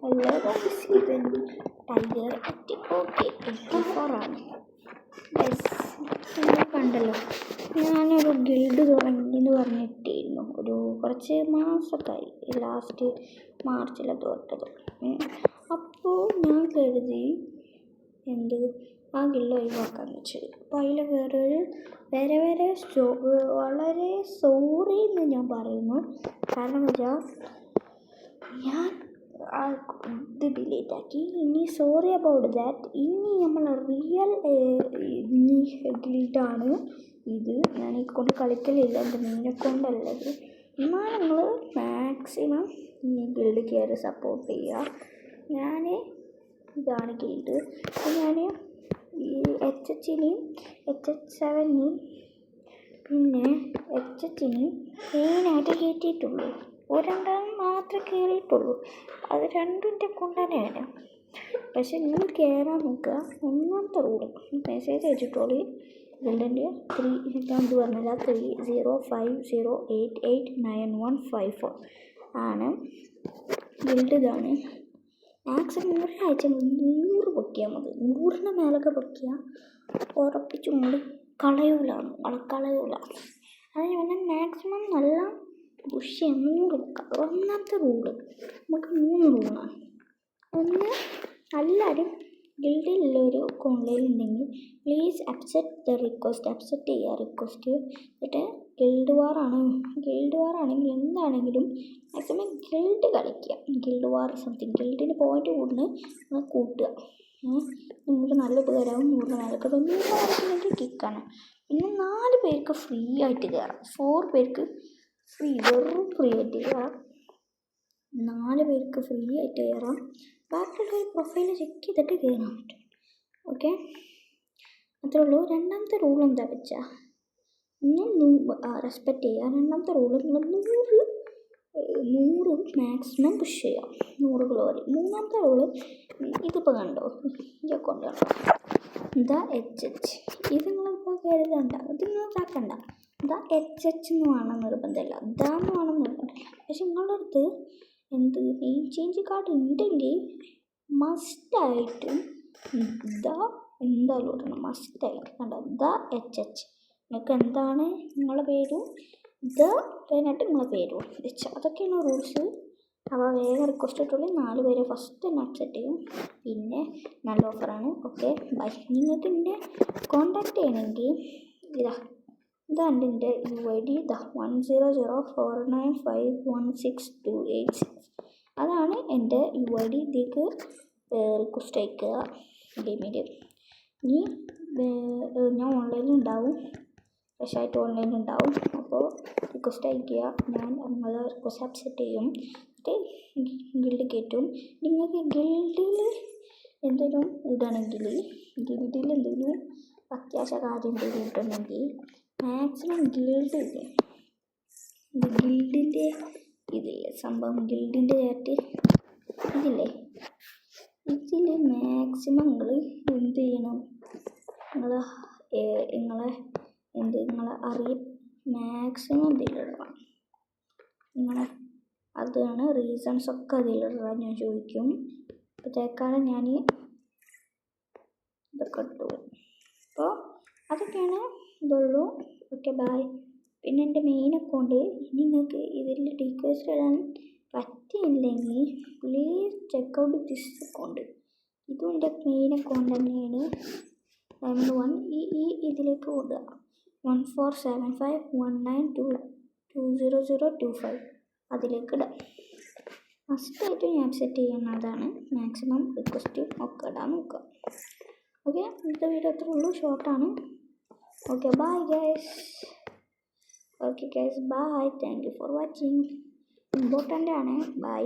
Hello guys, ഇത് tiger at okay 84 ആണ്. നിങ്ങൾ കണ്ടല്ലോ, ഞാനൊരു ഗിൽഡ് തുടങ്ങിയെന്ന് പറഞ്ഞിട്ടിരുന്നു. കുറച്ച് മാസമൊക്കെയായി, ലാസ്റ്റ് മാർച്ചിലെ തൊട്ടത്. അപ്പോൾ ഞാൻ കരുതി ആ ഗിൽഡ് ഒഴിവാക്കാന്ന് വെച്ചത്. അപ്പോൾ അതിൽ വളരെ സോറി എന്ന് ഞാൻ പറയുന്നു. കാരണം വെച്ചാൽ ഞാൻ ഇത് ഡിലീറ്റ് ആക്കി. ഇനി സോറി അബൌട്ട് ദാറ്റ്. ഇനി നമ്മൾ റിയൽ ഗിൽഡാണ് ഇത്. ഞാൻ ഈ കൊണ്ട് കളിക്കലില്ല, എൻ്റെ മെയിൻ അക്കൗണ്ടല്ലത്. എന്നാൽ നിങ്ങൾ മാക്സിമം ഈ ഗിൽഡ് കയറി സപ്പോർട്ട് ചെയ്യുക. ഇതാണ് ഗിൽഡ്. ഞാൻ ഈ HHനെയും HH7നെയും പിന്നെ HHനെയും മെയിനായിട്ട് കയറ്റിയിട്ടുള്ളൂ. ഒരെണ്ണം മാത്രമേ കയറിയിട്ടുള്ളൂ. അത് രണ്ടിൻ്റെ കൊണ്ട് തന്നെയാണ്. പക്ഷെ നിങ്ങൾ കയറാൻ നോക്കുക. ഒന്നാമത്തെ റൂള് മെസ്സേജ് അയച്ചിട്ടുള്ളൂ. ഗിൽഡിൻ്റെ 3050889154 ആണ് ഗിൽഡ്. ഇതാണ് മാക്സിമം ഒരാഴ്ച 100 പൊക്കിയാൽ മതി. 100ന് മേലൊക്കെ പൊക്കിയാൽ ഉറപ്പിച്ചും കൊണ്ട് കളയൂല. അതിന് പിന്നെ മാക്സിമം നല്ല 100 പൊക്കാം. ഒന്നാമത്തെ റൂള് നമുക്ക് 3 റൂളാണ്. ഒന്ന്, എല്ലാവരും ഗിൽഡിലുള്ളൊരു ഓൺലൈനിലുണ്ടെങ്കിൽ പ്ലീസ് അക്സെപ്റ്റ് ചെയ്യുക റിക്വസ്റ്റ്. എന്നിട്ട് ഗിൽഡ് വാർ ആണെങ്കിൽ എന്താണെങ്കിലും മാക്സിമം ഗിൽഡ് കളിക്കുക. ഗിൽഡ് വാർ സംതിങ് ഗിൽഡിന് പോയിന്റ് കൂടുന്നത് നമ്മൾ കൂട്ടുക. നിങ്ങൾക്ക് നല്ല ഉപകാരമാവും. 100 മേലൊക്കെ 100 കിക്കാണ്. പിന്നെ 4 പേർക്ക് ഫ്രീ ആയിട്ട് കയറാം. 4 പേർക്ക് വെറും ഫ്രീ ആയിട്ട് കയറാം. 4 പേർക്ക് ഫ്രീ ആയിട്ട് കയറാം. ബാക്കിയുള്ള പ്രൊഫൈൽ ചെക്ക് ചെയ്തിട്ട് കയറാൻ പറ്റും. ഓക്കെ, അത്രേ ഉള്ളൂ. രണ്ടാമത്തെ റൂൾ എന്താ വെച്ചാൽ റെസ്പെക്റ്റ് ചെയ്യുക. രണ്ടാമത്തെ റൂള് നിങ്ങൾ 100 മാക്സിമം പുഷ് ചെയ്യാം. 100 ഗ്ലോറി. മൂന്നാമത്തെ റൂള് ഇതിപ്പോൾ കണ്ടോ, ഈ അക്കൗണ്ട് കണ്ടോ, HH. ഇത് നിങ്ങളിപ്പോൾ കരുതണ്ട, ഇത് നിങ്ങൾ ഇതാക്കണ്ട. HH എന്ന് വേണം നിർബന്ധമില്ല, എന്ന് വേണം നിർബന്ധമില്ല. പക്ഷെ നിങ്ങളുടെ അടുത്ത് നെയിം ചേഞ്ച് കാർഡ് ഉണ്ടെങ്കിൽ മസ്റ്റായിട്ടും എന്തായാലും ഇടണം. മസ്റ്റായിട്ട് കണ്ടോ, HH. നിങ്ങൾക്ക് എന്താണ് നിങ്ങളുടെ പേരും കഴിഞ്ഞിട്ട് നിങ്ങളെ പേരും വെച്ച്, അതൊക്കെയാണ് റൂൾസ്. അപ്പോൾ വേഗം റിക്വസ്റ്റ് ഇട്ടുള്ളൂ. 4 പേരെ ഫസ്റ്റ് തന്നെ അക്സെപ്റ്റ് ചെയ്യും. പിന്നെ നല്ല ഓഫറാണ്. Okay, bye. നിങ്ങൾക്ക് എന്നെ കോൺടാക്റ്റ് ചെയ്യണമെങ്കിൽ ഇതാണ് എൻ്റെ UID. 10049516286. അതാണ് എൻ്റെ UID. ഇതിലേക്ക് റിക്വസ്റ്റ് അയക്കുക ഗെയിമിൽ. ഇനി ഞാൻ ഓൺലൈനിലുണ്ടാവും, ഫ്രഷായിട്ട് ഓൺലൈനിലുണ്ടാവും. അപ്പോൾ റിക്വസ്റ്റ് അയക്കുക. ഞാൻ നിങ്ങളെ റിക്വസ്റ്റ് അക്സെപ്റ്റ് ചെയ്യും. ഗിൽഡ് കയറ്റും. നിങ്ങൾക്ക് ഗിൽഡിൽ എന്തെങ്കിലും ഇടണമെങ്കിൽ, ഗിൽഡിൽ എന്തെങ്കിലും അത്യാവശ്യ കാര്യം എന്തെങ്കിലും ഇടണമെങ്കിൽ മാക്സിമം ഗിൽഡിൻ്റെ ഇതില്ലേ സംഭവം, ഗിൽഡിൻ്റെ ചാറ്റ് ഇതില്ലേ, ഇതിൽ മാക്സിമം നിങ്ങൾ എന്ത് ചെയ്യണം, നിങ്ങളെ മാക്സിമം ഇതിലിടണം. അതാണ് റീസൺസ് ഒക്കെ അതിലിടാൻ ഞാൻ ചോദിക്കും. അപ്പോൾ തേക്കാലം ഞാൻ ഇതൊക്കെ ഇട്ടു. അപ്പോൾ അതൊക്കെയാണ് ഇതുള്ളൂ. Okay, by. പിന്നെ എൻ്റെ മെയിൻ അക്കൗണ്ട് നിങ്ങൾക്ക് ഇതിൽ ഡീറ്റെയിൽസ് ഇടാൻ പറ്റിയില്ലെങ്കിൽ പ്ലീസ് ചെക്കൗട്ട് ദിസ് അക്കൗണ്ട്. ഇതും എൻ്റെ മെയിൻ അക്കൗണ്ട് തന്നെയാണ്. ഇതിലേക്ക് ഓടുക 147519220025 അതിലേക്ക് ഇടാം. മസ്റ്റായിട്ട് ഞാൻ സെറ്റ് ചെയ്യുന്നതാണ്. മാക്സിമം റിക്വസ്റ്റ് ഒക്കെ ഇടാൻ നോക്കുക. ഓക്കെ, ഇന്നത്തെ വീഡിയോ അത്രേ ഉള്ളൂ, ഷോർട്ടാണ്. Okay, bye guys. Okay guys, bye. Thank you for watching. Important ആണ്. ബൈ.